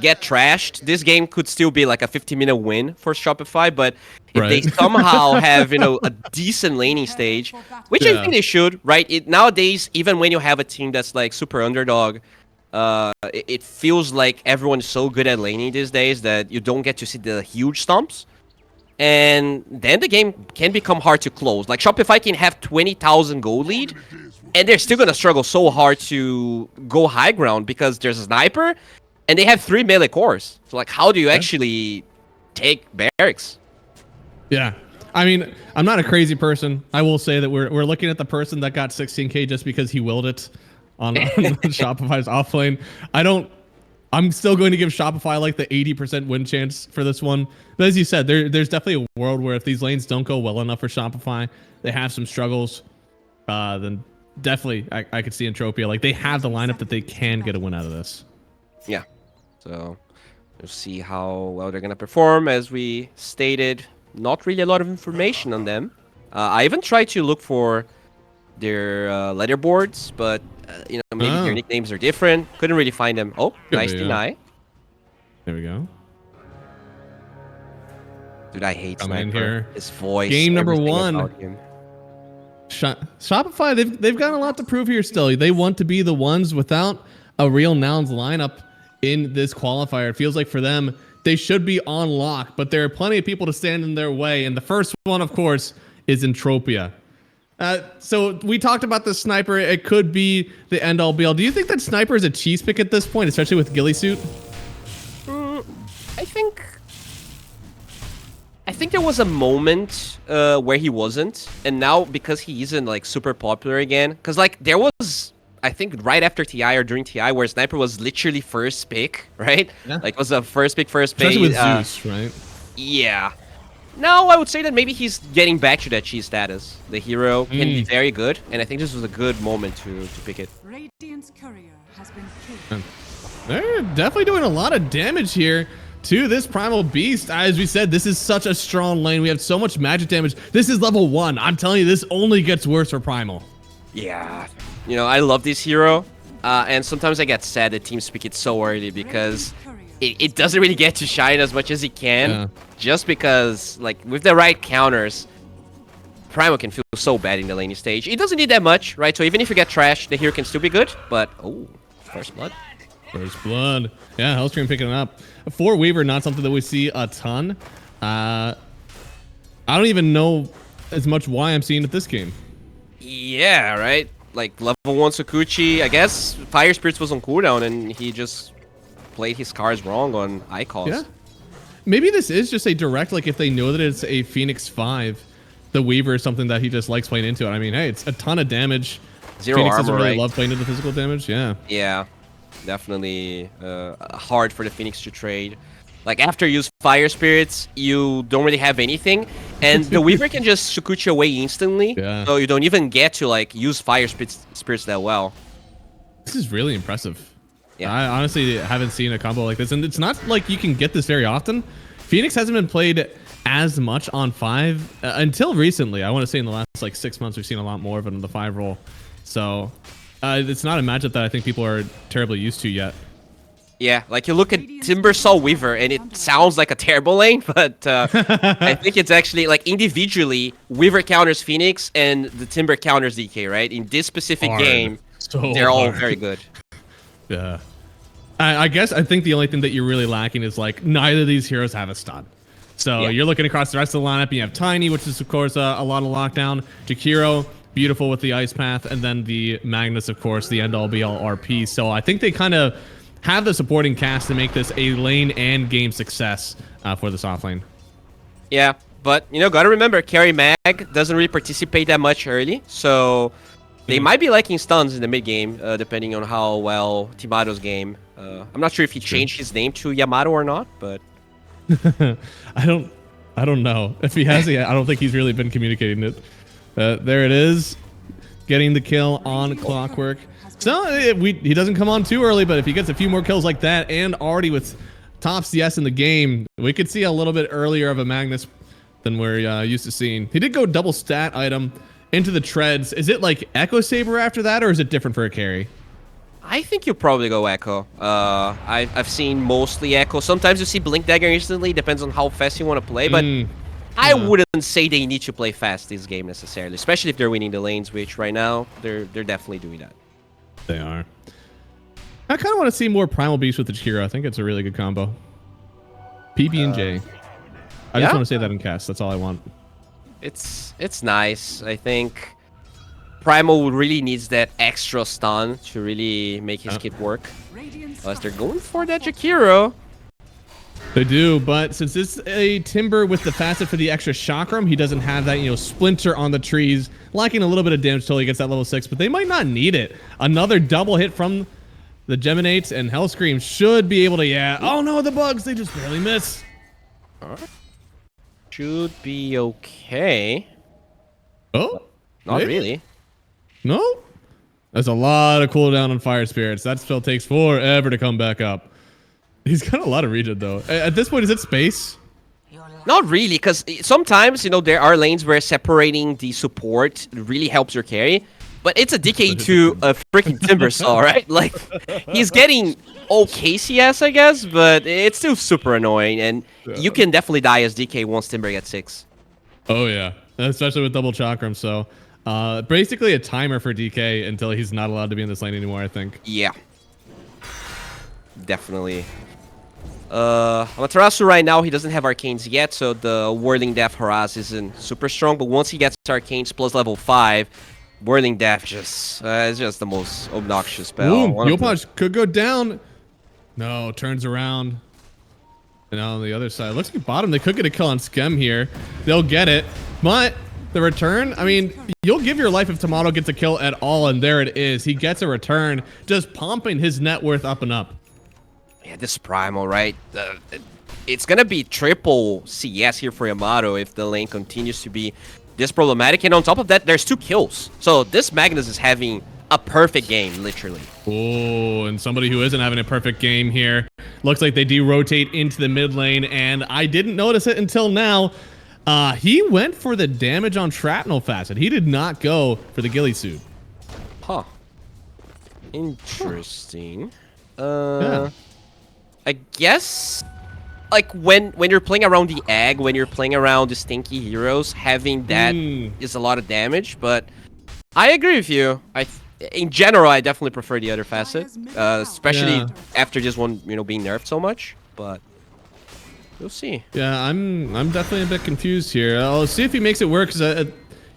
get trashed, this game could still be like a 50-minute win for Shopify. But if they somehow have, a decent laning stage, which I think they should, right? Nowadays, even when you have a team that's like super underdog, it feels like everyone's so good at laning these days that you don't get to see the huge stomps. And then the game can become hard to close. Like, Shopify can have 20,000 gold lead, and they're still going to struggle so hard to go high ground because there's a sniper, and they have 3 melee cores. So, like, how do you actually take barracks? Yeah. I mean, I'm not a crazy person. I will say that we're looking at the person that got 16k just because he willed it on Shopify's offlane. I'm still going to give Shopify like the 80% win chance for this one. But as you said, there's definitely a world where if these lanes don't go well enough for Shopify, they have some struggles, then definitely I could see Entropia. Like, they have the lineup that they can get a win out of this. Yeah. So we'll see how well they're going to perform. As we stated, not really a lot of information on them. I even tried to look for their leaderboards, but maybe their nicknames are different. Couldn't really find them. Oh, nice deny. There we go. Dude, I hate Come in Sniper. here. His voice. Game number 1. Shopify, they've got a lot to prove here still. They want to be the ones without a real nouns lineup in this qualifier. It feels like for them, they should be on lock, but there are plenty of people to stand in their way. And the first one, of course, is Entropia. So we talked about the Sniper. It could be the end-all be-all. Do you think that Sniper is a cheese pick at this point, especially with Ghillie Suit? I think there was a moment where he wasn't, and now because he isn't like super popular again, because like there was, I think right after TI or during TI where Sniper was literally first pick, right? Yeah. Like, was a first pick. Especially with Zeus, right? Yeah. Now I would say that maybe he's getting back to that cheese status. The hero can be very good, and I think this was a good moment to pick it. Radiant's courier has been killed. They're definitely doing a lot of damage here to this Primal Beast. As we said, this is such a strong lane. We have so much magic damage. This is level 1. I'm telling you, this only gets worse for Primal. Yeah. I love this hero, and sometimes I get sad that teams pick it so early because it doesn't really get to shine as much as it can, just because, like, with the right counters, Primal can feel so bad in the laning stage. It doesn't need that much, right? So even if you get trashed, the hero can still be good, but, oh, first blood. First blood. Yeah, Hellstream picking it up. For Weaver, not something that we see a ton. I don't even know as much why I'm seeing it this game. Yeah, right? Like, level 1 Sakuchi, I guess Fire Spirits was on cooldown, and he just played his cards wrong on icons. Yeah. Maybe this is just a direct, like, if they know that it's a Phoenix 5, the Weaver is something that he just likes playing into. I mean, hey, it's a ton of damage. Zero Phoenix armor, doesn't really right? love playing into the physical damage. Yeah. Yeah. Definitely hard for the Phoenix to trade. Like, after you use Fire Spirits, you don't really have anything, and the Weaver can just Sakuchi away instantly, so you don't even get to, like, use Fire Spirits that well. This is really impressive. Yeah. I honestly haven't seen a combo like this, and it's not like you can get this very often. Phoenix hasn't been played as much on 5 until recently. I want to say in the last, like, 6 months, we've seen a lot more of it in the 5 role. So it's not a matchup that I think people are terribly used to yet. Yeah, like, you look at Timbersaw Weaver, and it sounds like a terrible lane, but I think it's actually, like, individually, Weaver counters Phoenix, and the Timber counters DK, right? In this specific game, they're all very good. Yeah. I guess I think the only thing that you're really lacking is, like, neither of these heroes have a stun. So you're looking across the rest of the lineup, and you have Tiny, which is, of course, a lot of lockdown. Jakiro, beautiful with the Ice Path, and then the Magnus, of course, the end-all be-all RP. So I think they kind of have the supporting cast to make this a lane and game success for this offlane. Yeah, but, gotta remember, carry Mag doesn't really participate that much early, so they might be liking stuns in the mid-game, depending on how well Timato's game. I'm not sure if he changed his name to Yamato or not, but... I don't know. If he has, I don't think he's really been communicating it. There it is. Getting the kill on Clockwerk. So he doesn't come on too early, but if he gets a few more kills like that and already with top CS in the game, we could see a little bit earlier of a Magnus than we're used to seeing. He did go double stat item into the treads. Is it like Echo Saber after that, or is it different for a carry? I think you probably go Echo. I've seen mostly Echo. Sometimes you see Blink Dagger instantly. Depends on how fast you want to play, but I wouldn't say they need to play fast this game necessarily, especially if they're winning the lanes, which right now they're definitely doing that. They are. I kind of want to see more Primal Beast with the Jakiro. I think it's a really good combo. PB and J. I just want to say that in cast. That's all I want. It's nice. I think Primal really needs that extra stun to really make his kit work. Unless they're going for that Jakiro. They do, but since it's a Timber with the facet for the extra chakram, he doesn't have that, you know, splinter on the trees, lacking a little bit of damage till he gets that level 6, but they might not need it. Another double hit from the Geminates and Hellscream should be able to, oh no, the bugs, they just barely miss. Should be okay. Oh? Not really. No? There's a lot of cooldown on Fire Spirits. That spell takes forever to come back up. He's got a lot of regen though. At this point, is it space? Not really, because sometimes, you know, there are lanes where separating the support really helps your carry. But it's a DK to a freaking Timbersaw, right? Like, he's getting okay CS, I guess, but it's still super annoying. And you can definitely die as DK once Timber gets 6. Oh, yeah. Especially with double chakram. So, basically a timer for DK until he's not allowed to be in this lane anymore, I think. Yeah. Definitely. Amaterasu right now, he doesn't have Arcanes yet, so the Whirling Death Harass isn't super strong. But once he gets Arcanes plus level 5, Whirling Death just is just the most obnoxious spell. Yopaj could go down. No, turns around. And on the other side, looks like bottom. They could get a kill on Skem here. They'll get it. But the return, I mean, you'll give your life if Tomato gets a kill at all, and there it is. He gets a return, just pumping his net worth up and up. Yeah, this Primal, right? It's gonna be triple CS here for Yamato if the lane continues to be this problematic. And on top of that, there's 2 kills. So this Magnus is having a perfect game, literally. Oh, and somebody who isn't having a perfect game here. Looks like they do rotate into the mid lane, and I didn't notice it until now. He went for the damage on Shrapnel Facet. He did not go for the ghillie suit. Huh. Interesting. Yeah. I guess, like, when you're playing around the egg, when you're playing around the stinky heroes, having that is a lot of damage, but I agree with you. In general, I definitely prefer the other facet, especially after this one, you know, being nerfed so much, but we'll see. Yeah, I'm definitely a bit confused here. I'll see if he makes it work, because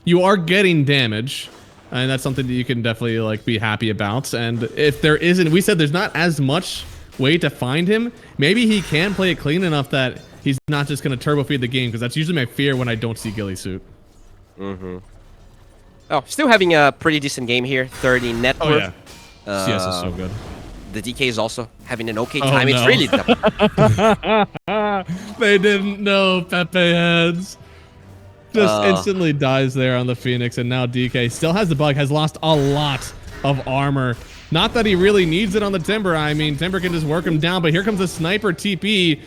you are getting damage, and that's something that you can definitely, like, be happy about. And if there isn't, we said there's not as much way to find him. Maybe he can play it clean enough that he's not just going to turbo feed the game, because that's usually my fear when I don't see ghillie suit. Oh, still having a pretty decent game here. 30 net worth. Oh, yeah. CS is so good. The DK is also having an okay time. It's really They didn't know Pepe heads. Just instantly dies there on the Phoenix, and now DK still has the bug, has lost a lot of armor. Not that he really needs it on the Timber. I mean, Timber can just work him down, but here comes the sniper TP.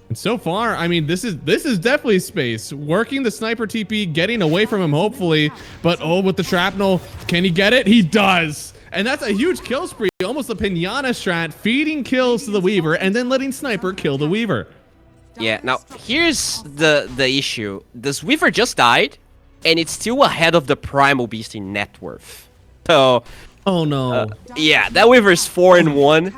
And so far, I mean, this is definitely space. Working the sniper TP, getting away from him, hopefully. But, oh, with the shrapnel, can he get it? He does. And that's a huge kill spree. Almost a Pinata strat, feeding kills to the Weaver, and then letting Sniper kill the Weaver. Yeah, now, here's the issue. This Weaver just died, and it's still ahead of the Primal Beast in net worth. So... oh no. Yeah, that Weaver is 4-1,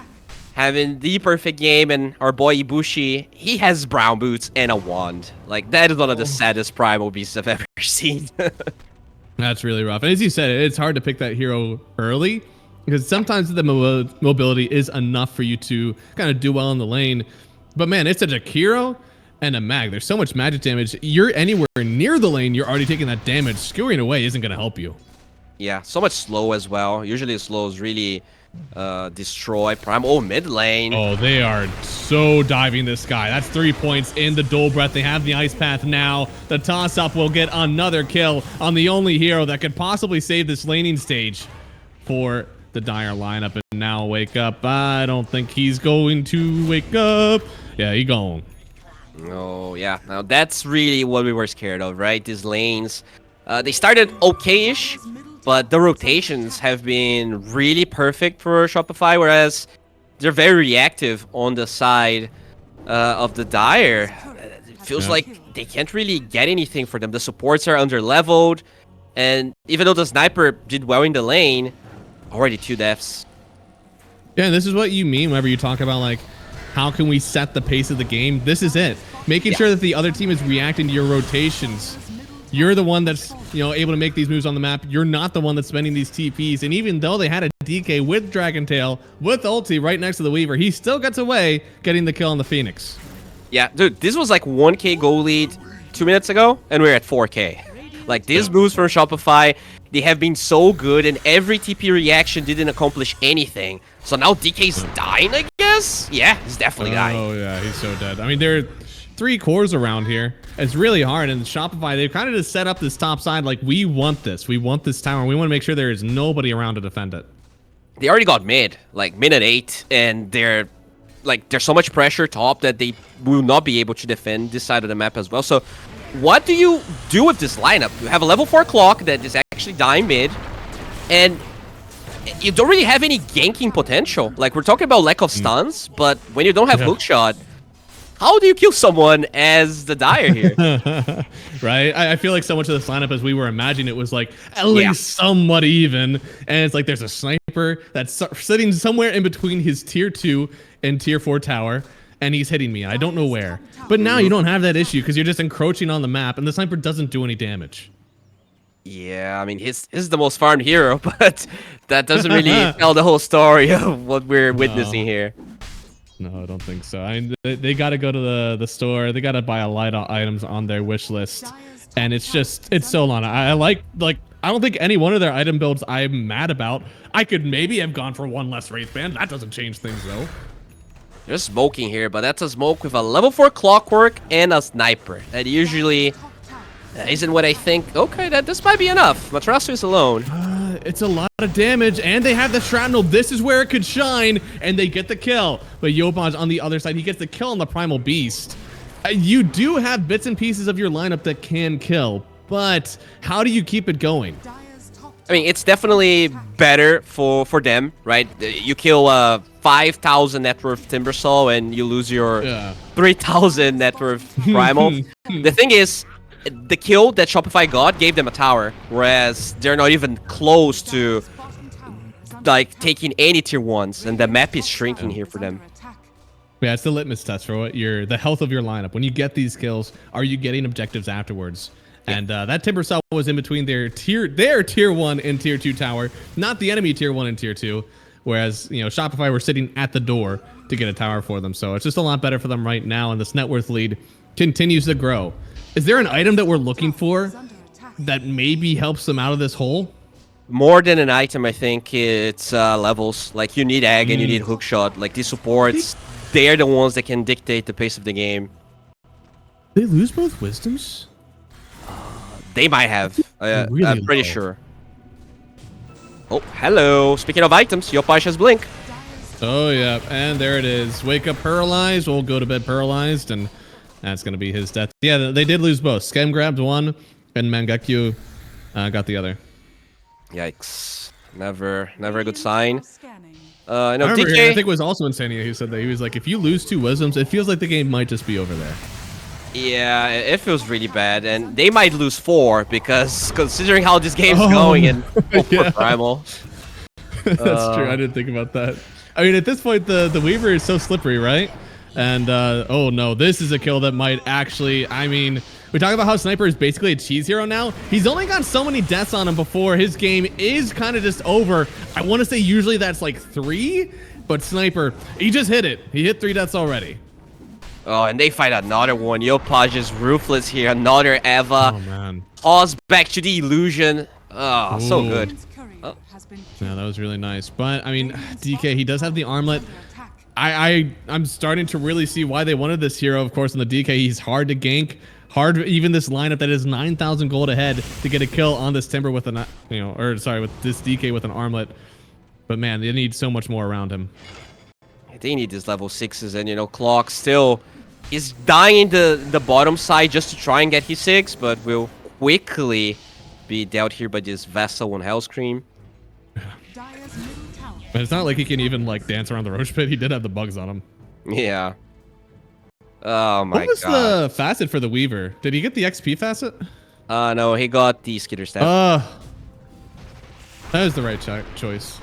having the perfect game, and our boy Ibushi, he has brown boots and a wand. Like, that is one of the saddest Primal Beasts I've ever seen. That's really rough. And as you said, it's hard to pick that hero early, because sometimes the mobility is enough for you to kind of do well in the lane. But man, it's a Jakiro and a Mag. There's so much magic damage. You're anywhere near the lane, you're already taking that damage. Skewering away isn't going to help you. Yeah, so much slow as well. Usually slows really destroy Prime. Oh, mid lane. Oh, they are so diving this guy. That's 3 points in the Dual Breath. They have the Ice Path now. The toss-up will get another kill on the only hero that could possibly save this laning stage for the Dire lineup. And now wake up. I don't think he's going to wake up. Yeah, he gone. Oh, yeah. Now, that's really what we were scared of, right? These lanes. They started okay-ish, but the rotations have been really perfect for Shopify, whereas they're very reactive on the side of the Dire. It feels like they can't really get anything for them. The supports are under-leveled, and even though the sniper did well in the lane, already 2 deaths. Yeah, this is what you mean whenever you talk about, like, how can we set the pace of the game? This is it. Making sure that the other team is reacting to your rotations. You're the one that's, able to make these moves on the map. You're not the one that's spending these TPs. And even though they had a DK with Dragon Tail, with ulti right next to the Weaver, he still gets away getting the kill on the Phoenix. Yeah, dude, this was like 1k goal lead 2 minutes ago, and we're at 4k. Like, these moves from Shopify, they have been so good, and every TP reaction didn't accomplish anything. So now DK's dying, I guess? Yeah, he's definitely dying. Oh, yeah, he's so dead. I mean, there are 3 cores around here. It's really hard, and Shopify, they've kind of just set up this top side like, we want this. We want this tower, and we want to make sure there is nobody around to defend it. They already got mid, like mid at 8, and there's so much pressure top that they will not be able to defend this side of the map as well. So what do you do with this lineup? You have a level 4 clock that is actually dying mid, and you don't really have any ganking potential. Like, we're talking about lack of stuns, but when you don't have hookshot, how do you kill someone as the Dire here? Right? I feel like so much of this lineup, as we were imagining, it was like at least somewhat even. And it's like there's a sniper that's sitting somewhere in between his tier 2 and tier 4 tower, and he's hitting me. I don't know where. But now you don't have that issue because you're just encroaching on the map, and the sniper doesn't do any damage. Yeah, I mean, he's the most farmed hero, but that doesn't really tell the whole story of what we're witnessing here. No, I don't think so. I mean, they got to go to the store. They got to buy a lot of items on their wish list, and it's so long. I like I don't think any one of their item builds I'm mad about. I could maybe have gone for 1 less Wraith Band. That doesn't change things though. They're smoking here, but that's a smoke with a level 4 Clockwerk and a sniper. That usually isn't what I think. Okay, this might be enough. Matrasu is alone. It's a lot of damage, and they have the shrapnel. This is where it could shine, and they get the kill. But Yopaj on the other side, he gets the kill on the Primal Beast. You do have bits and pieces of your lineup that can kill, but how do you keep it going? I mean, it's definitely better for them, right? You kill 5,000 net worth Timbersaw, and you lose your 3,000 net worth Primal. The thing is, the kill that Shopify got gave them a tower, whereas they're not even close to like taking any tier 1s, and the map is shrinking here for them. Yeah, it's the litmus test for what the health of your lineup. When you get these kills, are you getting objectives afterwards? And that Timbersaw was in between their tier 1 and tier 2 tower, not the enemy tier 1 and tier 2. Whereas, Shopify were sitting at the door to get a tower for them. So it's just a lot better for them right now, and this net worth lead continues to grow. Is there an item that we're looking for that maybe helps them out of this hole? More than an item, I think it's levels. Like, you need Ag and you need Hookshot. Like, these supports, they're the ones that can dictate the pace of the game. They lose both Wisdoms? They might have. Really I'm pretty sure. Oh, hello. Speaking of items, Yopaj has Blink. Oh, yeah. And there it is. Wake up paralyzed. We'll go to bed paralyzed, and that's going to be his death. Yeah, they did lose both. Skem grabbed one, and Mangekyu got the other. Yikes. Never a good sign. No, I think it was also Insania who said that. He was like, if you lose 2 Wisdoms, it feels like the game might just be over there. Yeah, it feels really bad, and they might lose 4 because considering how this game's going and for Primal. That's true. I didn't think about that. I mean, at this point, the Weaver is so slippery, right? And oh no, this is a kill that might actually. I mean, we talk about how Sniper is basically a cheese hero now. He's only got so many deaths on him before his game is kind of just over. I want to say usually that's like 3, but Sniper, he just hit it. He hit 3 deaths already. Oh, and they fight another one. Yopaj is ruthless here. Another Eva. Oh, man. Pause back to the illusion. Oh, so good. Oh. Yeah, that was really nice. But, I mean, DK, he does have the armlet. I'm starting to really see why they wanted this hero. Of course, in the DK, he's hard to gank. Hard, even this lineup that is 9,000 gold ahead to get a kill on this Timber with an, with this DK with an armlet. But, man, they need so much more around him. They need these level 6s, and Clock still is dying the bottom side just to try and get his 6, but will quickly be dealt here by this Vessel and Hellscream. Dire's middle tower. But it's not like he can even like dance around the Roche pit. He did have the bugs on him. Yeah. Oh my god. What was the facet for the Weaver? Did he get the XP facet? No, he got the Skitter Staff. That was the right choice.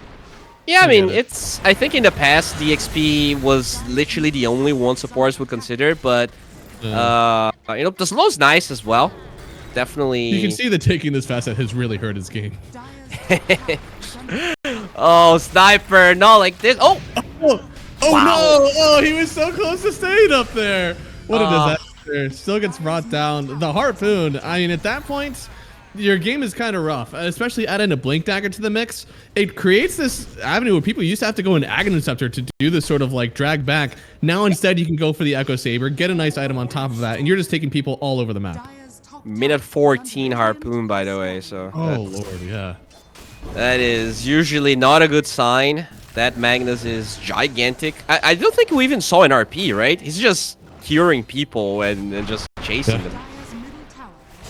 Yeah, I mean, it's. I think in the past, the XP was literally the only one supporters would consider, but you know, the slow's nice as well. Definitely. You can see that taking this facet has really hurt his game. Oh, Sniper! No, like this. Oh! Oh Wow. no! Oh, he was so close to staying up there. What a disaster. Still gets brought down. The Harpoon, I mean, at that point, your game is kind of rough, especially adding a Blink Dagger to the mix. It creates this avenue where people used to have to go in Aghanim Scepter to do this sort of like drag back. Now instead you can go for the Echo Saber, get a nice item on top of that, and you're just taking people all over the map. Minute 14 Harpoon, by the way, so. Oh lord, yeah. That is usually not a good sign. That Magnus is gigantic. I don't think we even saw an RP, right? He's just curing people and just chasing them.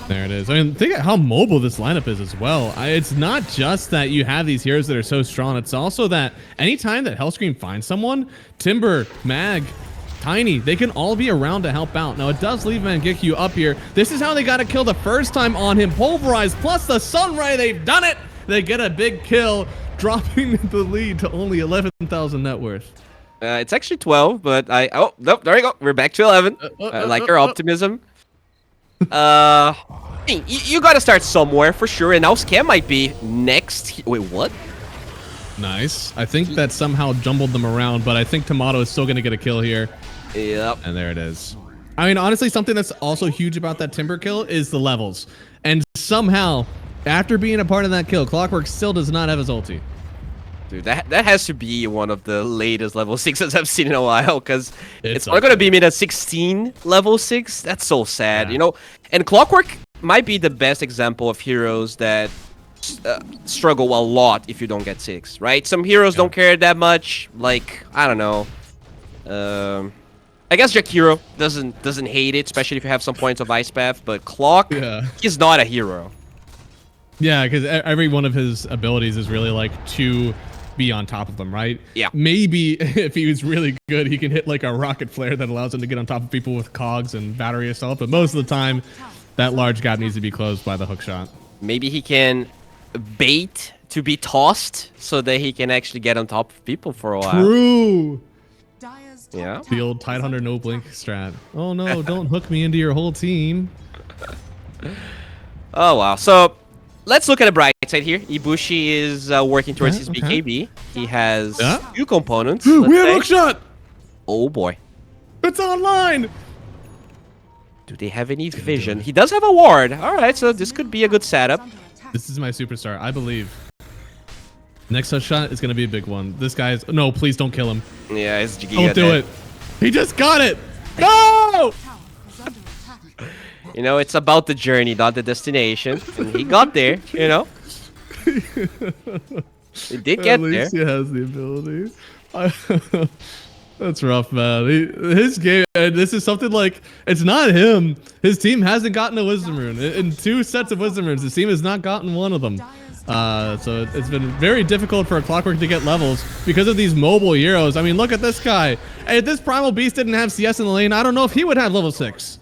There it is. I mean, think of how mobile this lineup is as well. It's not just that you have these heroes that are so strong. It's also that anytime that Hellscream finds someone, Timber, Mag, Tiny, they can all be around to help out. Now, it does leave Mangekyo up here. This is how they got to kill the first time on him. Pulverize plus the Sunray. They've done it. They get a big kill, dropping the lead to only 11,000 net worth. It's actually 12, but oh, nope, there you go. We're back to 11. I like your optimism. You gotta start somewhere for sure, and now Scam might be next. Wait, what? Nice. I think that somehow jumbled them around, but I think Tomato is still gonna get a kill here. Yep. And there it is. I mean, honestly, something that's also huge about that Timber kill is the levels. And somehow, after being a part of that kill, Clockwerk still does not have his ulti. Dude, that has to be one of the latest level 6s I've seen in a while, because it's not going to be mid at 16 level 6. That's so sad, you know? And Clockwerk might be the best example of heroes that struggle a lot if you don't get 6, right? Some heroes don't care that much, like, I don't know. I guess Jakiro doesn't hate it, especially if you have some points of Ice Path, but Clock, he's not a hero. Yeah, because every one of his abilities is really like to be on top of them, right? Yeah. Maybe if he was really good, he can hit like a rocket flare that allows him to get on top of people with cogs and battery assault. But most of the time, that large gap needs to be closed by the hook shot. Maybe he can bait to be tossed so that he can actually get on top of people for a while. True. Yeah. The old Tidehunter no blink strat. Oh no, don't hook me into your whole team. Oh wow. So let's look at the bright side here. Ibushi is working towards his BKB. He has 2 components. We have hook shot! Oh boy. It's online! Do they have any vision? He does have a ward. Alright, so this could be a good setup. This is my superstar, I believe. Next hook shot is going to be a big one. This guy is... No, please don't kill him. Yeah, it's Giga. Don't do it. He just got it! No! You know, it's about the journey, not the destination. And he got there, you know. He did get there. At least he has the ability. That's rough, man. His game, and this is something like, it's not him. His team hasn't gotten a Wisdom Rune. In 2 sets of Wisdom Runes, his team has not gotten one of them. So it's been very difficult for a Clockwerk to get levels because of these mobile heroes. I mean, look at this guy. If this Primal Beast didn't have CS in the lane, I don't know if he would have level 6.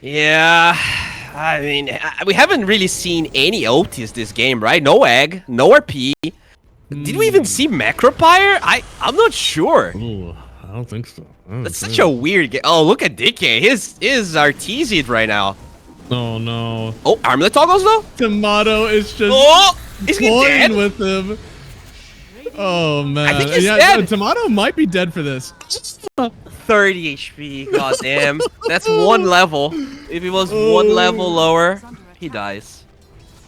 Yeah, I mean, we haven't really seen any ultis this game, right? No egg, no RP. Did we even see Macropire? I'm not sure. Ooh, I don't think so. That's such a weird game. Oh, look at DK. His Artesian right now. Oh no. Oh, Armlet toggles though? Tomato is just toying with him. Oh man. I think he's dead. Tomato might be dead for this. 30 HP. God damn. That's 1 level. If he was 1 level lower, he dies.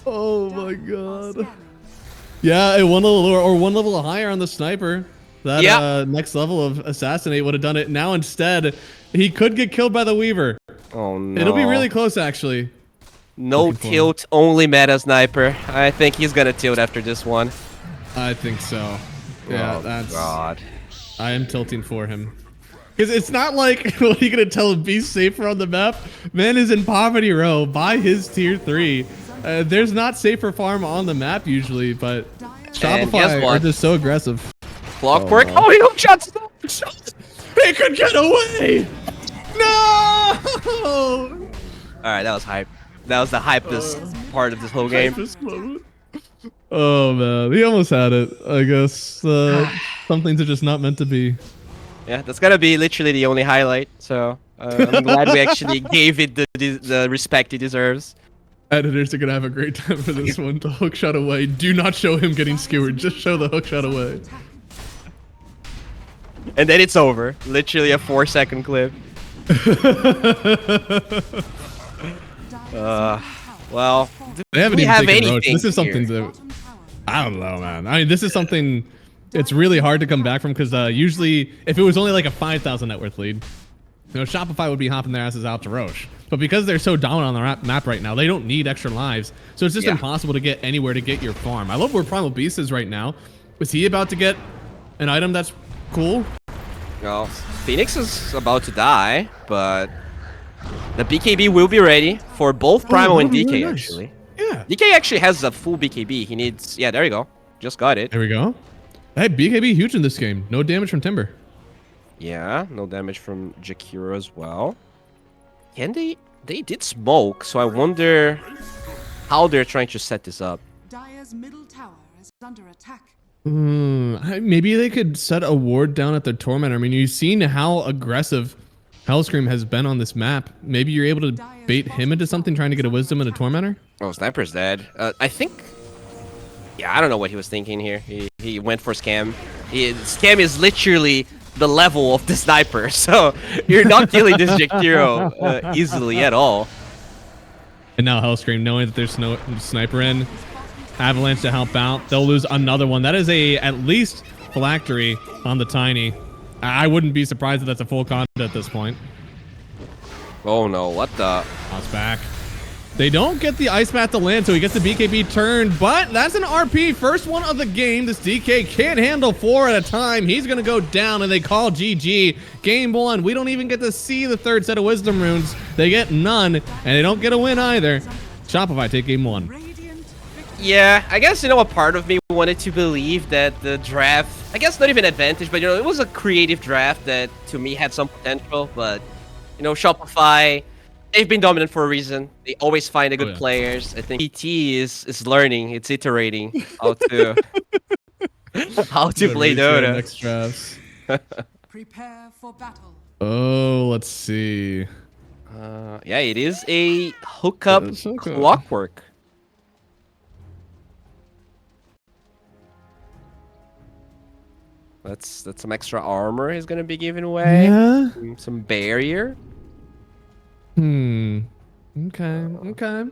Oh my god. Yeah, 1 level lower or 1 level higher on the sniper. That next level of assassinate would have done it. Now instead, he could get killed by the Weaver. Oh no. It'll be really close actually. No tilt, only meta sniper. I think he's gonna tilt after this one. I think so. Yeah, that's... God. I am tilting for him. Because it's not like, what are you going to tell him? Be safer on the map? Man is in poverty row by his tier 3. There's not safer farm on the map usually, but guess Shopify what? are just so aggressive. Clockwerk. no. Oh, he hook shots. He could get away! No! All right, that was hype. That was the hypest part of this whole game. Oh man, he almost had it. I guess some things are just not meant to be. Yeah, that's gonna be literally the only highlight. So I'm glad we actually gave it the respect it deserves. Editors are gonna have a great time for this one. The hook shot away. Do not show him getting skewered. Just show the hook shot away. And then it's over. Literally a 4-second clip. Well, They haven't we even have taken anything Roach. This is something here. that I don't know, man. I mean, this is something. It's really hard to come back from because usually, if it was only like a 5,000 net worth lead, Shopify would be hopping their asses out to Roche. But because they're so dominant on the map right now, they don't need extra lives. So it's just impossible to get anywhere to get your farm. I love where Primal Beast is right now. Was he about to get an item that's cool? Well, Phoenix is about to die, but the BKB will be ready for both Primal and DK, really nice. actually. Yeah. DK actually has a full BKB. He needs... Yeah, there you go. Just got it. There we go. Hey, BKB huge in this game. No damage from Timber. Yeah, no damage from Jakiro as well. Can they... They did smoke, so I wonder how they're trying to set this up. Dire's middle tower is under attack. Maybe they could set a ward down at the Tormentor. I mean, you've seen how aggressive Hellscream has been on this map. Maybe you're able to bait him into something, trying to get a Wisdom and a Tormentor? Oh, Sniper's dead. I think... Yeah, I don't know what he was thinking here. He went for Scam. Scam is literally the level of the Sniper, so you're not killing this Jakiro easily at all. And now Hellscream, knowing that there's no Sniper in, Avalanche to help out. They'll lose another one. That is at least phylactery on the Tiny. I wouldn't be surprised if that's a full content at this point. Oh no, what the... Bounce back. They don't get the Ice Path to land, so he gets the BKB turned, but that's an RP. First one of the game. This DK can't handle 4 at a time. He's going to go down, and they call GG. Game 1. We don't even get to see the third set of Wisdom runes. They get none, and they don't get a win either. Shopify take game 1. Yeah, I guess, you know, a part of me wanted to believe that the draft, I guess not even advantage, but, you know, it was a creative draft that, to me, had some potential, but, you know, Shopify... They've been dominant for a reason. They always find the good players. I think PT is learning. It's iterating how to play Dota. Next drafts. Prepare for battle. Oh, let's see. Yeah, it is a hookup Clockwerk. That's some extra armor he's gonna be giving away. Yeah. Some barrier. Okay.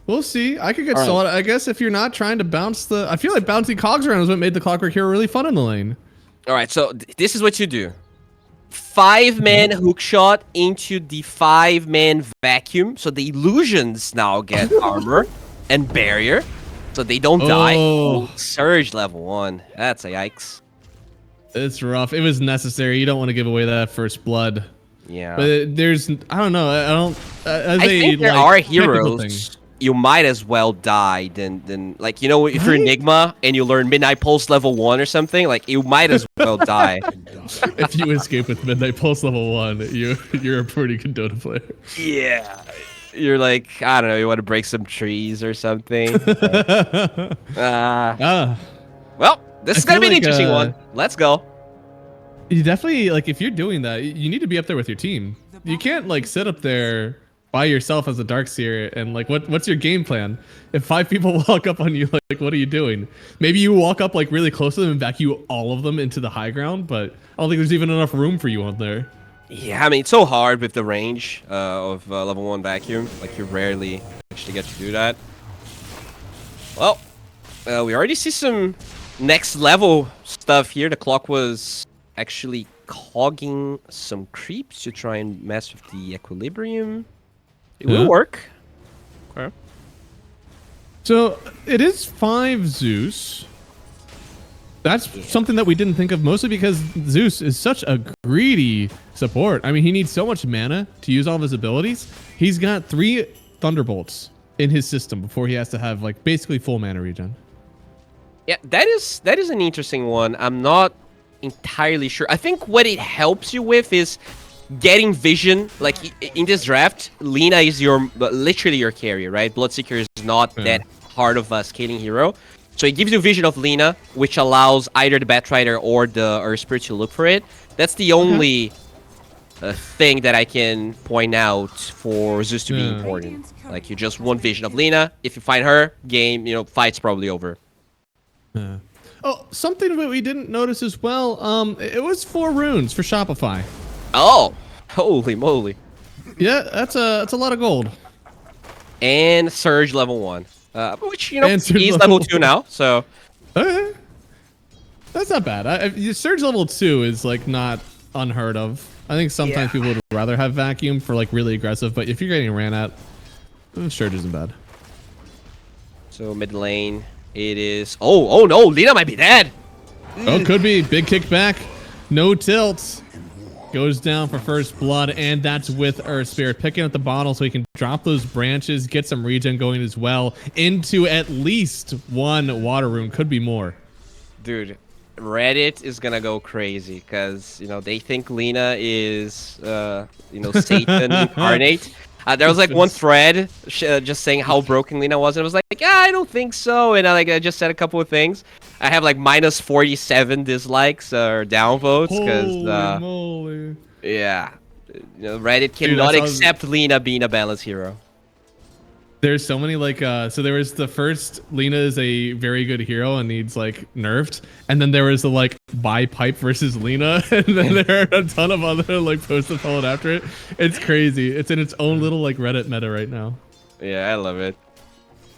We'll see. I could get solid. I guess if you're not trying to bounce the... I feel like bouncing cogs around is what made the Clockwerk hero really fun in the lane. All right, so this is what you do. 5-man hookshot into the 5-man vacuum. So the illusions now get armor and barrier. So they don't die. Surge level 1. That's a yikes. It's rough. It was necessary. You don't want to give away that first blood. Yeah. But there's... I don't know. I think there are heroes you might as well die than like, you know, if you're Enigma and you learn Midnight Pulse level 1 or something, like, you might as well die. If you escape with Midnight Pulse level 1, you're a pretty good Dota player. Yeah. You're like, I don't know, you want to break some trees or something. Well, this is going to be an interesting one. Let's go. You definitely, like, if you're doing that, you need to be up there with your team. You can't, like, sit up there by yourself as a Darkseer and, like, what's your game plan? If 5 people walk up on you, like, what are you doing? Maybe you walk up, like, really close to them and vacuum all of them into the high ground, but I don't think there's even enough room for you on there. Yeah, I mean, it's so hard with the range of level 1 vacuum. Like, you rarely actually get to do that. Well, we already see some next level stuff here. The clock was actually cogging some creeps to try and mess with the equilibrium. It will work. Okay. So it is 5 Zeus. That's something that we didn't think of, mostly because Zeus is such a greedy support. I mean, he needs so much mana to use all of his abilities. He's got 3 Thunderbolts in his system before he has to have like basically full mana regen. Yeah, that is an interesting one. I'm not entirely sure. I think what it helps you with is getting vision. Like in this draft, Lina is literally your carry, right? Bloodseeker is not that hard of a scaling hero. So it gives you vision of Lina, which allows either the Batrider or the Earth Spirit to look for it. That's the only thing that I can point out for Zeus to be important. Like, you just want vision of Lina. If you find her, game, fight's probably over. Oh, something that we didn't notice as well. It was 4 runes for Shopify. Oh, holy moly! Yeah, that's a lot of gold. And Surge level 1, which he's level 2 now. So that's not bad. Surge level 2 is like not unheard of. I think sometimes people would rather have vacuum for like really aggressive, but if you're getting ran at, Surge isn't bad. So mid lane. It is. Oh no, Lina might be dead. Oh, could be. Big kickback. No tilts. Goes down for first blood, and that's with Earth Spirit picking up the bottle so he can drop those branches, get some regen going as well into at least 1 water rune. Could be more. Dude, Reddit is gonna go crazy because they think Lina is Satan incarnate. There was like one thread just saying how broken Lina was, and I was like, yeah, I don't think so. And I just said a couple of things. I have like minus 47 dislikes or downvotes because moly. Yeah, Reddit cannot accept Lina being a balanced hero. There's so many like so there was the first Lina is a very good hero and needs like nerfed, and then there was the like buy pipe versus Lina, and then there are a ton of other like posts that followed after it. It's crazy. It's in its own little like Reddit meta right now. Yeah, I love it.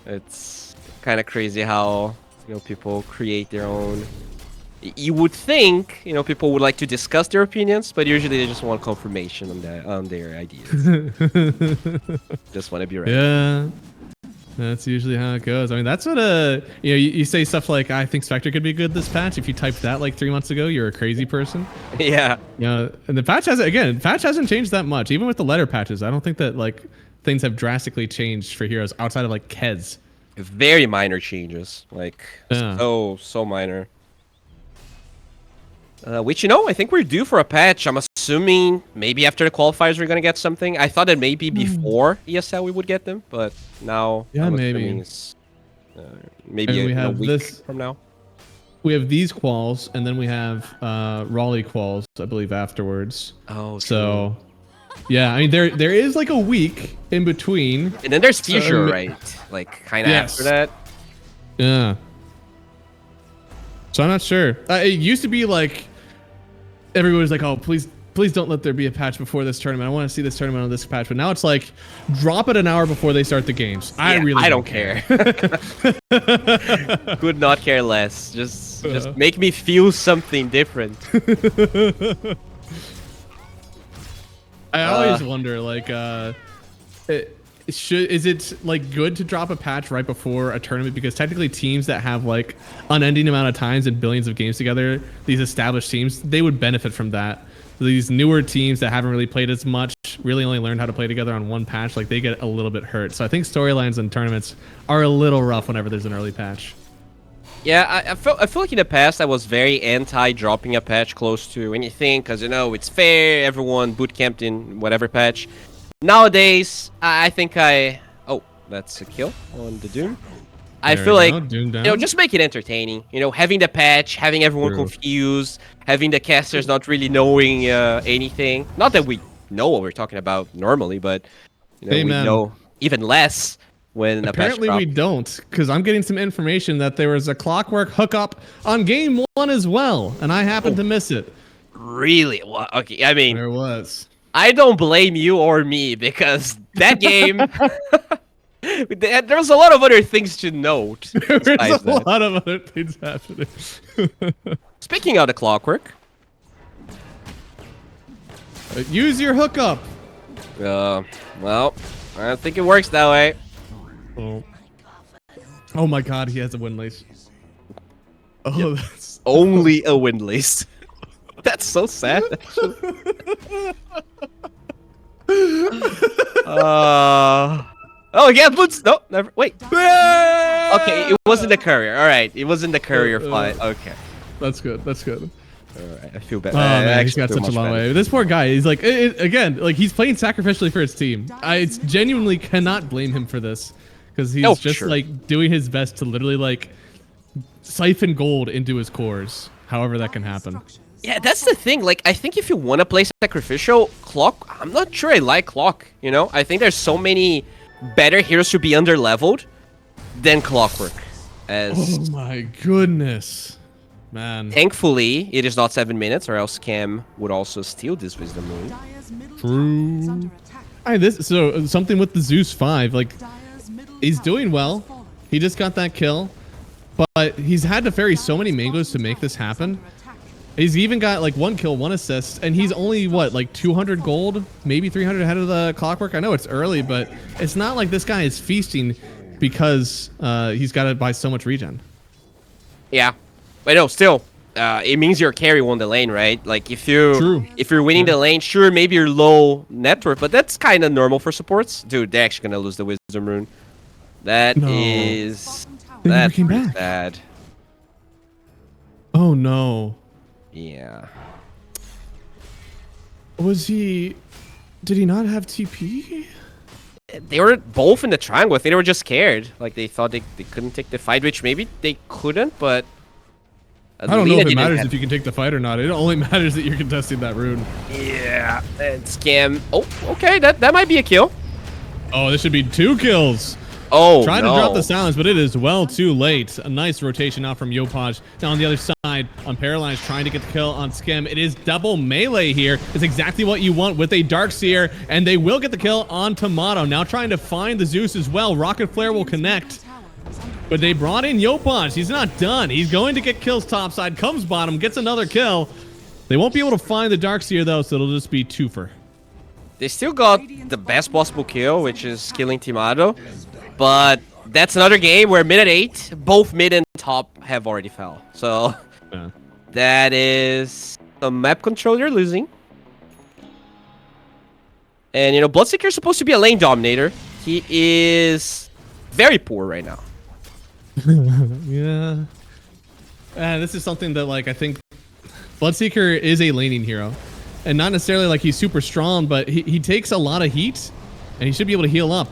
It's kind of crazy how people create their own. You would think people would like to discuss their opinions, but usually they just want confirmation on their ideas. Just want to be right. Yeah, that's usually how it goes. I mean, that's what you say stuff like, I think Spectre could be good this patch. If you typed that like 3 months ago, you're a crazy person. Yeah. And the patch hasn't changed that much. Even with the letter patches, I don't think that like things have drastically changed for heroes outside of like Keds. Very minor changes, like so minor. Which I think we're due for a patch. I'm assuming maybe after the qualifiers we're gonna get something. I thought that maybe before ESL we would get them, but now maybe maybe a week from now. We have these quals, and then we have Raleigh quals, I believe, afterwards. Oh, so yeah, I mean there is like a week in between, and then there's future, right? Like kind of after that. Yeah. So I'm not sure. It used to be like everyone was like, "Oh, please don't let there be a patch before this tournament. I want to see this tournament on this patch." But now it's like, drop it an hour before they start the games. I don't care. Could not care less. Just make me feel something different. I always wonder, like, is it like good to drop a patch right before a tournament? Because technically teams that have like unending amount of times and billions of games together, these established teams, they would benefit from that. These newer teams that haven't really played as much, really only learned how to play together on one patch, like they get a little bit hurt. So I think storylines and tournaments are a little rough whenever there's an early patch. Yeah, I feel like in the past I was very anti dropping a patch close to anything because it's fair, everyone bootcamped in whatever patch. Nowadays, I think oh, that's a kill on the Doom. I feel like just make it entertaining. Having the patch, having everyone confused, having the casters not really knowing anything. Not that we know what we're talking about normally, but we know even less when apparently we don't, because I'm getting some information that there was a Clockwerk hookup on game 1 as well, and I happened to miss it. Really? Well, okay, I mean, there was. I don't blame you or me because that game. There's a lot of other things to note. There's a lot of other things happening. Speaking of the Clockwerk, use your hookup. Well, I don't think it works that way. Oh my God, he has a windlace. Oh, that's only a windlace. That's so sad. Oh, yeah, Bloods. No, never. Wait. Okay, it wasn't the courier. All right, it wasn't the courier fight. Okay. That's good. That's good. All right, I feel bad. Oh man, he's got such a long way. This poor guy, he's like, again, like he's playing sacrificially for his team. I genuinely cannot blame him for this because he's just like doing his best to literally like siphon gold into his cores, however that can happen. Yeah, that's the thing. Like, I think if you want to play sacrificial, Clock, I'm not sure I like Clock, you know? I think there's so many better heroes to be under-leveled than Clockwerk. Oh my goodness. Man. Thankfully, it is not 7 minutes, or else Cam would also steal this Wisdom Rune. True. So something with the Zeus 5, like, he's doing well. He just got that kill, but he's had to ferry so many mangoes to make this happen. He's even got like 1 kill, 1 assist, and he's only what, like 200 gold, maybe 300 ahead of the Clockwerk. I know it's early, but it's not like this guy is feasting because he's got to buy so much regen. Yeah, but no, still, it means your carry won the lane, right? Like if you're winning the lane, sure, maybe you're low net worth, but that's kind of normal for supports. Dude, they're actually gonna lose the Wisdom Rune. That's bad. Oh no. Yeah. Did he not have TP? They were both in the triangle. I think they were just scared. Like they thought they couldn't take the fight, which maybe they couldn't, but I don't know if it matters if you can take the fight or not. It only matters that you're contesting that rune. Yeah, and Scam. Oh, okay, that might be a kill. Oh, this should be 2 kills. Oh, Trying to drop the silence, but it is well too late. A nice rotation out from Yopaj. Now on the other side, on Paralyze, trying to get the kill on Skim. It is double melee here. It's exactly what you want with a Darkseer, and they will get the kill on Tomato. Now trying to find the Zeus as well. Rocket Flare will connect. But they brought in Yopaj. He's not done. He's going to get kills topside. Comes bottom, gets another kill. They won't be able to find the Darkseer though, so it'll just be 2-for. They still got the best possible kill, which is killing Tomato. But that's another game where mid at 8, both mid and top have already fell. So that is a map controller losing. And you know, Bloodseeker is supposed to be a lane dominator. He is very poor right now. Yeah. This is something that like I think Bloodseeker is a laning hero. And not necessarily like he's super strong, but he takes a lot of heat and he should be able to heal up.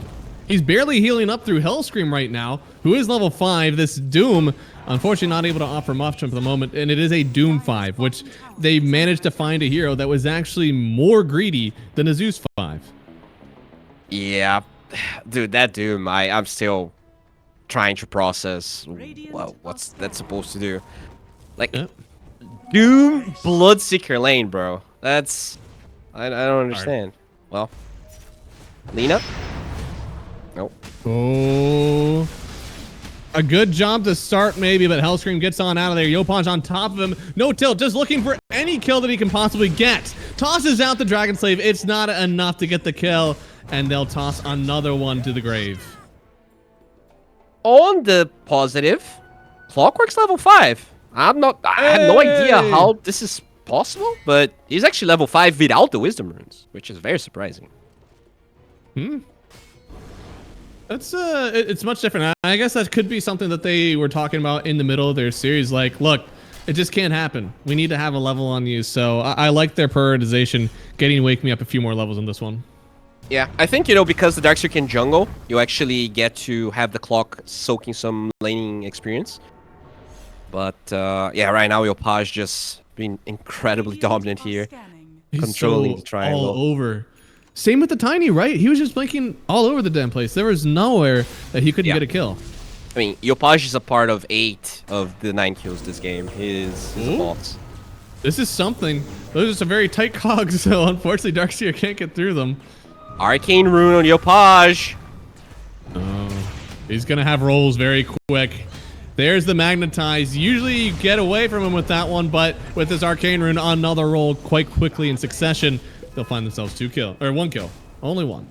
He's barely healing up through Hellscream right now, who is level 5. This Doom, unfortunately not able to offer much at the moment, and it is a Doom 5, which they managed to find a hero that was actually more greedy than a Zeus 5. Yeah, dude, that Doom, I'm still trying to process what's that supposed to do. Like, Doom Bloodseeker lane, bro. That's... I don't understand. Well, Lina? Nope. Oh. A good jump to start maybe, but Hellscream gets on out of there. Yopaj on top of him. No tilt, just looking for any kill that he can possibly get. Tosses out the Dragon Slave. It's not enough to get the kill, and they'll toss another one to the grave. On the positive, Clockwerk's level 5. I have no idea how this is possible, but he's actually level 5 without the Wisdom Runes, which is very surprising. That's it's much different. I guess that could be something that they were talking about in the middle of their series. Like, look, it just can't happen. We need to have a level on you. So I like their prioritization, getting Wake Me Up a few more levels on this one. Yeah, I think, you know, because the Darkseer can jungle, you actually get to have the Clock soaking some laning experience. But, yeah, right now, Yopaj just being incredibly dominant here. He's controlling the triangle. All over. Same with the Tiny, right? He was just blinking all over the damn place. There was nowhere that he couldn't get a kill. I mean, Yopaj is a part of 8 of the 9 kills this game. He's a boss. This is something. Those are some very tight cogs, so unfortunately Darkseer can't get through them. Arcane Rune on Yopaj. Oh, he's going to have rolls very quick. There's the Magnetize. Usually you get away from him with that one, but with this Arcane Rune, another roll quite quickly in succession. They'll find themselves 2 kill, or 1 kill. Only 1.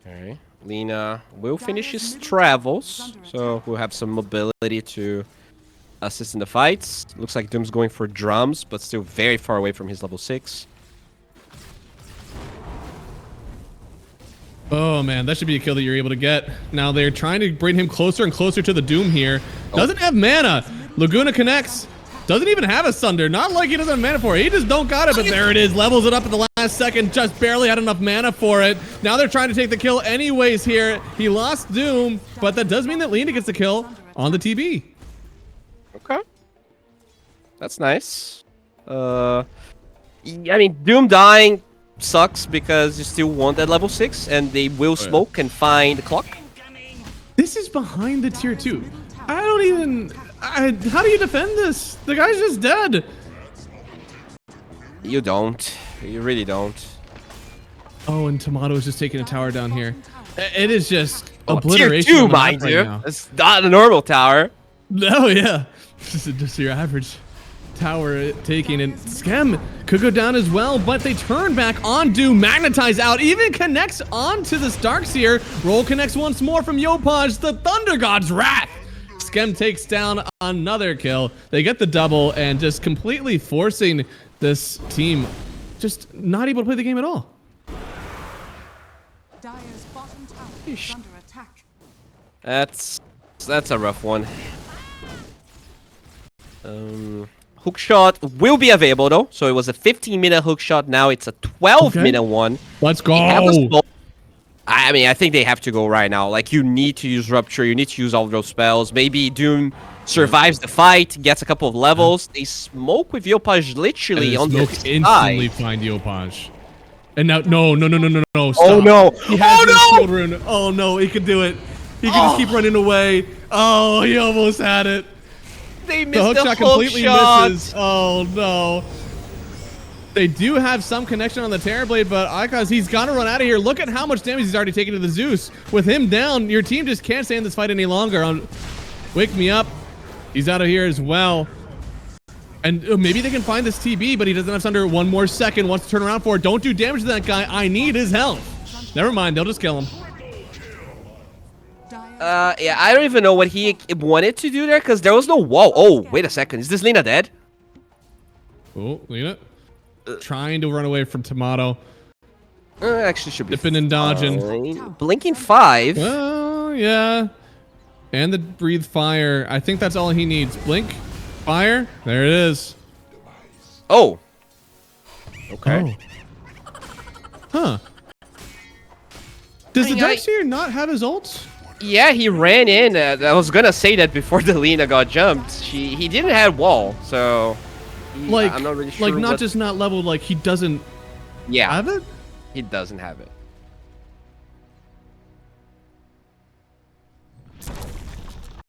Alright. Lina will finish his travels, so we'll have some mobility to assist in the fights. Looks like Doom's going for drums, but still very far away from his level 6. Oh man, that should be a kill that you're able to get. Now they're trying to bring him closer and closer to the Doom here. Doesn't have mana. Laguna connects. Doesn't even have a Sunder. Not like he doesn't have mana for it. He just don't got it, but there it is. Levels it up at the last second. Just barely had enough mana for it. Now they're trying to take the kill anyways here. He lost Doom, but that does mean that Lina gets the kill on the TB. Okay. That's nice. I mean, Doom dying sucks because you still want that level 6 and they will smoke and find the clock. This is behind the tier 2. I don't even... how do you defend this? The guy's just dead. You don't. You really don't. Oh, and Tomato is just taking a tower down here. It is just obliteration. Tier 2, mind you. Right, it's not a normal tower. Oh, yeah. Just your average tower taking, and Skem could go down as well, but they turn back on Doom, magnetize out, even connects onto this Darkseer. Roll connects once more from Yopaj, the Thunder God's Wrath. Skem takes down another kill. They get the double and just completely forcing this team just not able to play the game at all. Dire's bottom tower is under attack. That's a rough one. Hook shot will be available though, so it was a 15-minute hook shot. Now it's a 12-minute one. Let's go. I mean, I think they have to go right now. Like, you need to use Rupture, you need to use all those spells. Maybe Doom survives the fight, gets a couple of levels. They smoke with Yopaj literally on the side. Instantly find Yopaj. And now, no, stop. Oh no! He has his shield rune. Oh no, he could do it. He can just keep running away. Oh, he almost had it. They missed the hook shot completely misses. Oh no. They do have some connection on the Terrorblade, but Icos, he's got to run out of here. Look at how much damage he's already taken to the Zeus. With him down, your team just can't stay in this fight any longer. Wake me up. He's out of here as well. And maybe they can find this TB, but he doesn't have Sunder. One more second. Wants to turn around for it. Don't do damage to that guy. I need his health. Never mind. They'll just kill him. Yeah, I don't even know what he wanted to do there, because there was no wall. Oh, wait a second. Is this Lina dead? Oh, Lina. Trying to run away from Tomato. Actually should be dipping and dodging. Blinking 5. Oh, yeah. And the breathe fire. I think that's all he needs. Blink, fire. There it is. Oh. Okay. Oh. Huh. Does the Darkseer not have his ult? Yeah, he ran in. I was gonna say that before the Lina got jumped. He didn't have wall, so like I'm not really sure. Like not just not leveled. Like he doesn't. Yeah. Have it? He doesn't have it.